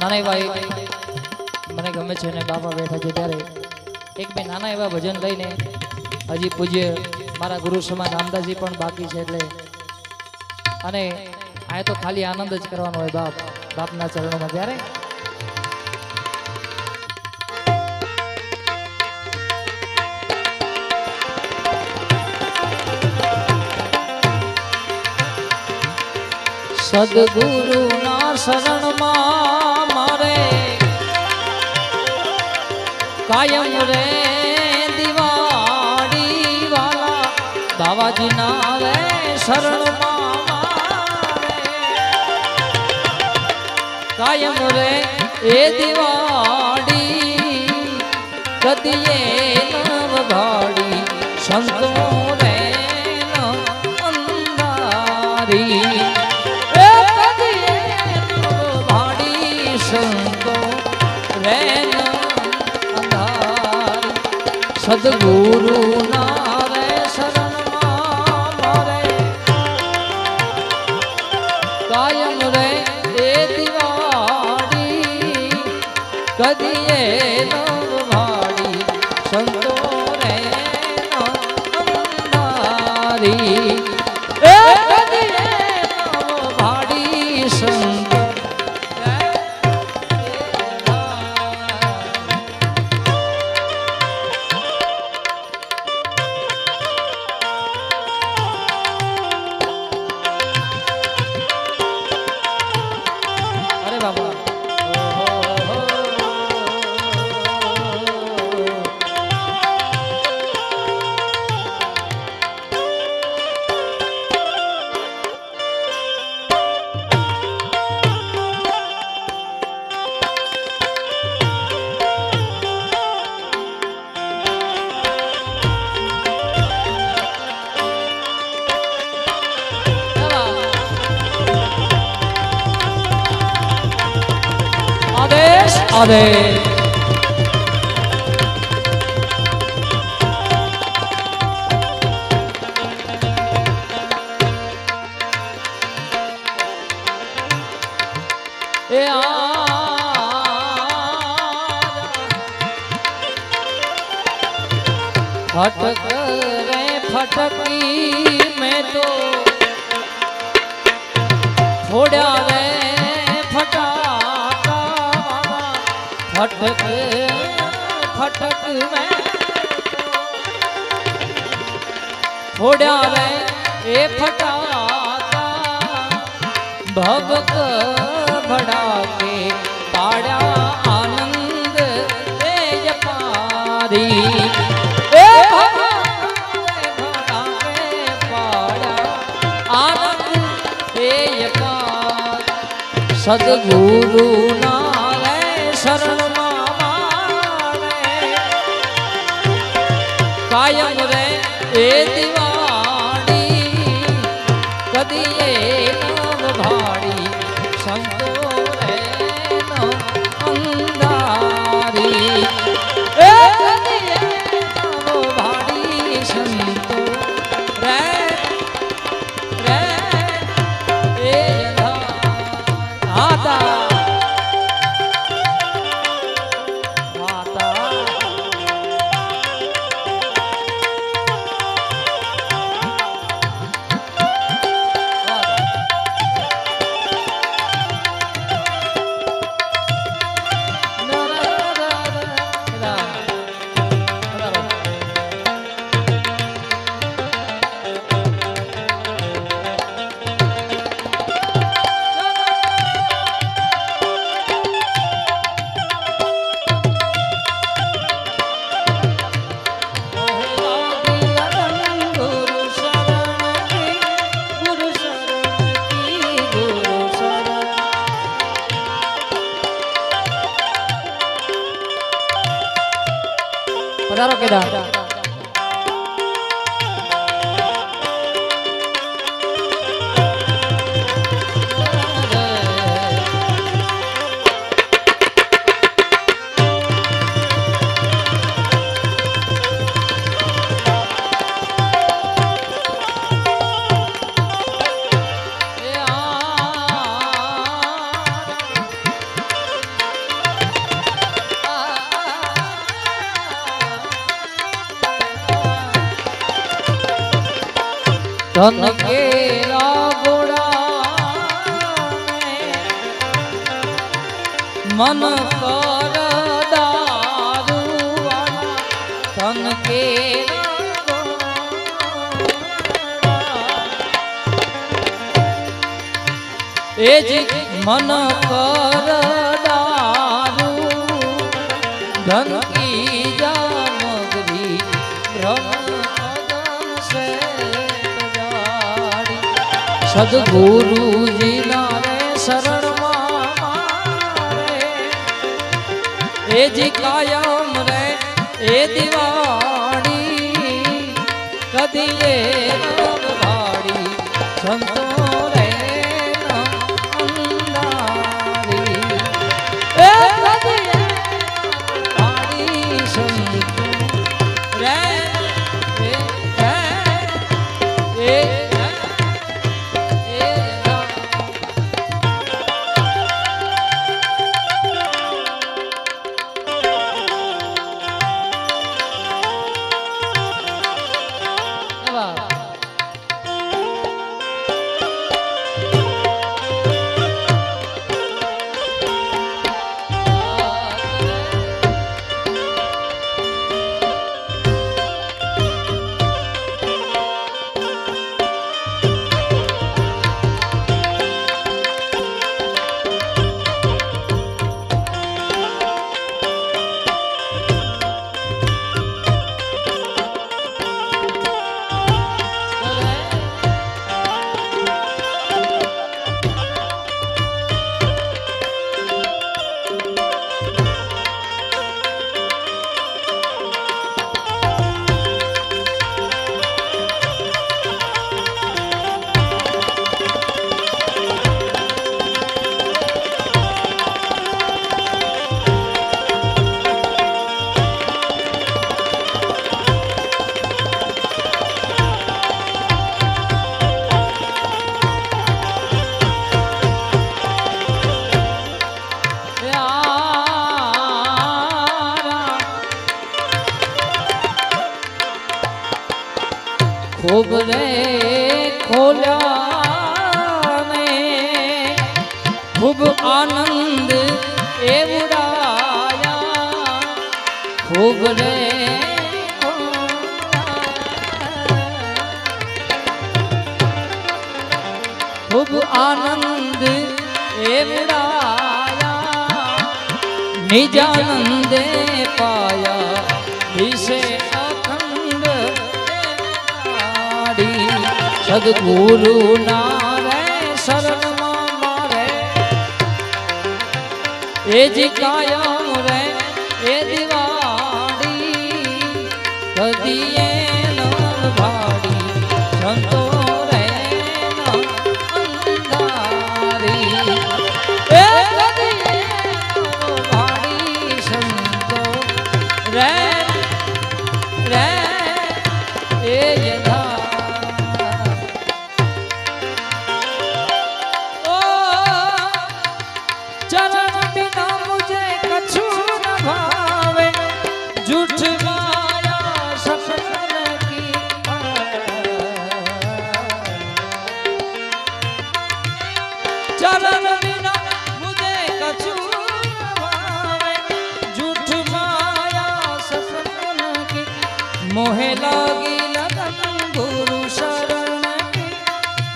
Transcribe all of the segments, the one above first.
નાના એવા મને ગમે છે ને બાપા બેઠા છે ત્યારે એક બે નાના એવા ભજન લઈને હજી પૂજ્ય મારા ગુરુ સમાન રામદાસજી પણ બાકી છે એટલે અને આ તો ખાલી આનંદ જ કરવાનો હોય બાપના ચરણોમાં ત્યારે સદગુરુ ના શરણમાં મારે કાયમ રે દિવાળી વાલા બાવાજી ના રે શરણમાં મારે કાયમ રે એ દિવાળી કદીએ નવ ભાડી સંતો રે અંધારી સદગુરુ ના રે શરણમાં મારે કાયમ રે એ દિવાળી કદીએ નવ ભાડી સંતો રે અંધારી એ કદીએ નવ ભાડી સંતો અરે ફટક રે ફટકી મેં તો ફોડ્યા રે ફટક ફટક મેં ફોડ્યા રે એ ફટાકા ભબક ભડાકે પાડ્યા આનંદ તેજ પારી એ ભડાકે પાડ્યા આનંદ તેજ પારી સદગુરુ ના રે શરણમાં મારે કાયમ રે એ દિવાળી કદીએ નવ ભાડી સંતો રે અંધારી એ કદીએ નવ ભાડી સંતો રે રે એ આતા પધારો કેદાર ધન કેરા ગોડા મન કર દારૂવાલા ધન કેરા એ જ મન કર દારૂ ધન કી જામગરી બ્રહ્મ સે સદગુરુજી ના રે શરણમાં મારે એ જી કાયમ રે એ દિવાળી કદી એ ભાડી સંતો રે અંધારી એ કદી ભાડી સંતો રે એ खूब रे खोल्या ने खूब आनंद ए उड़ाया खूब रे खूब आनंद ए उड़ाया निजानंद पाया इसे सदगुरु नारे शरण मारे ए जी कायम रे ए दिवाड़ी कदिए न भाड़ी संतो रे न अंधारी ए कदिए न भाड़ी संतो रे रे ए यथा चरण बिना मुझे कछु भावे झूठ माया सपन की मोहे लागी लगन गुरु शरण की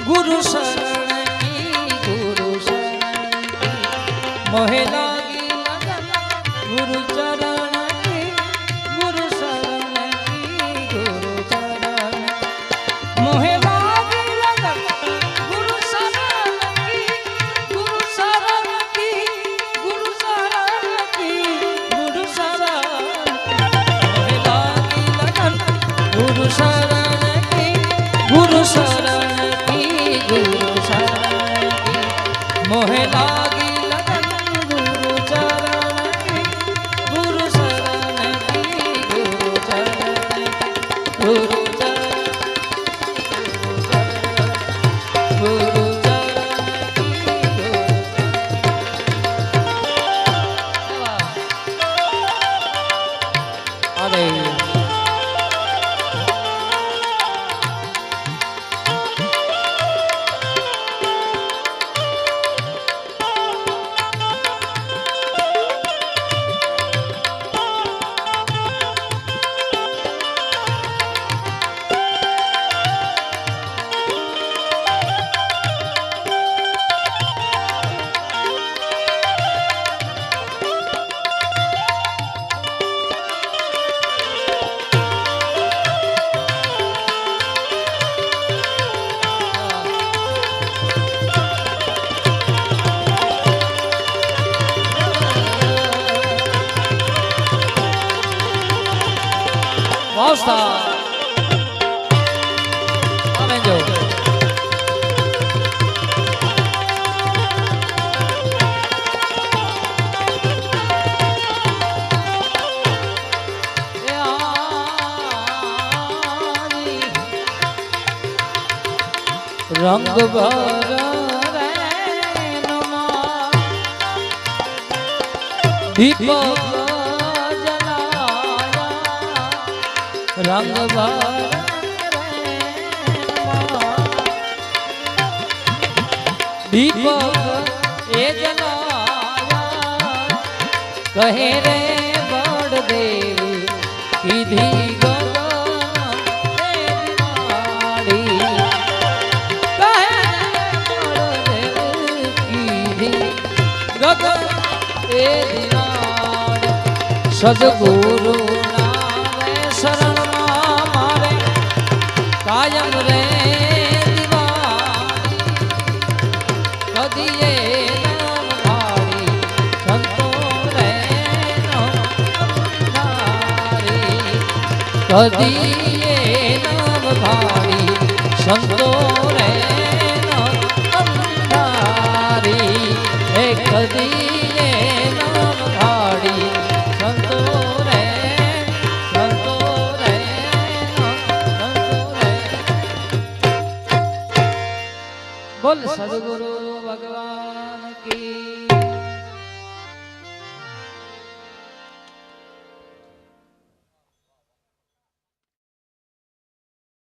गुरु शरण की गुरु शरण की मोहे लागी लगन गुरु चरण की गुरु शरण की गुरु चरण मोहे लागी लगन गुरु शरण की गुरु शरण की गुरु शरण की गुरु शरण मोहे लागी लगन गुरु शरण की गुरु शरण की गुरु शरण की मोहे लागी लगन गुरु રંગ ભર દીપક જલાયા રંગ ભર દીપક એ જલાયા કહે રે બળ દેવી કીધી સદગુરુ નામે શરણમાં મારે કાયમ રે દીવાની કદીએ નામ ભાળી સંતો રે નમધારી કદીએ નામ ભાળી સંતો રે નમધારી હે કદીએ નામ ભાળી બોલ સદગુરુ ભગવાન કી